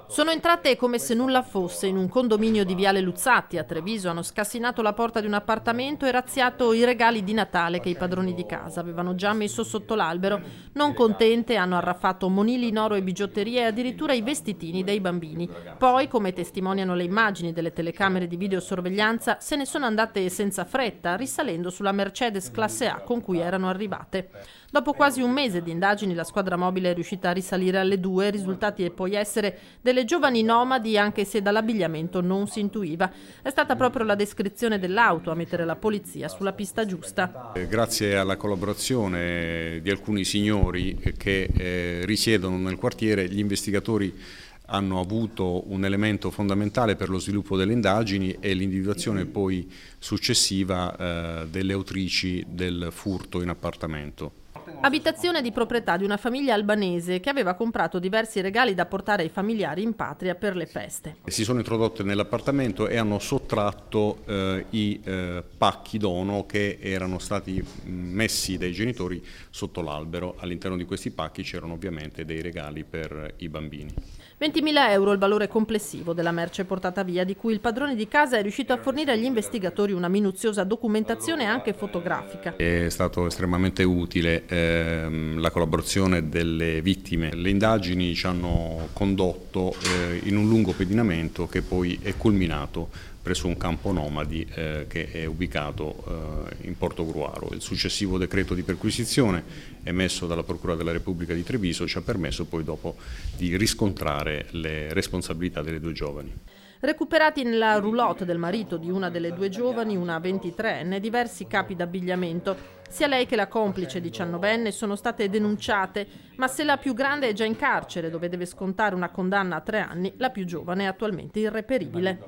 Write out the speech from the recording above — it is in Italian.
Sono entrate come se nulla fosse in un condominio di Viale Luzzatti a Treviso, hanno scassinato la porta di un appartamento e razziato i regali di Natale che i padroni di casa avevano già messo sotto l'albero. Non contente, hanno arraffato monili in oro e bigiotterie e addirittura i vestitini dei bambini. Poi, come testimoniano le immagini delle telecamere di videosorveglianza, se ne sono andate senza fretta, risalendo sulla Mercedes classe A con cui erano arrivate. Dopo quasi un mese di indagini, la squadra mobile è riuscita a risalire alle 2, risultati e poi essere delle giovani nomadi, anche se dall'abbigliamento non si intuiva. È stata proprio la descrizione dell'auto a mettere la polizia sulla pista giusta. Grazie alla collaborazione di alcuni signori che risiedono nel quartiere, gli investigatori hanno avuto un elemento fondamentale per lo sviluppo delle indagini e l'individuazione poi successiva delle autrici del furto in appartamento. Abitazione di proprietà di una famiglia albanese che aveva comprato diversi regali da portare ai familiari in patria per le feste. Si sono introdotte nell'appartamento e hanno sottratto i pacchi dono che erano stati messi dai genitori sotto l'albero. All'interno di questi pacchi c'erano ovviamente dei regali per i bambini. 20.000 euro il valore complessivo della merce portata via, di cui il padrone di casa è riuscito a fornire agli investigatori una minuziosa documentazione anche fotografica. È stato estremamente utile la collaborazione delle vittime. Le indagini ci hanno condotto in un lungo pedinamento che poi è culminato presso un campo nomadi che è ubicato in Porto Gruaro. Il successivo decreto di perquisizione emesso dalla Procura della Repubblica di Treviso ci ha permesso poi dopo di riscontrare le responsabilità delle due giovani. Recuperati nella roulotte del marito di una delle due giovani, una 23enne, diversi capi d'abbigliamento. Sia lei che la complice 19enne sono state denunciate, ma se la più grande è già in carcere dove deve scontare una condanna a 3 anni, la più giovane è attualmente irreperibile.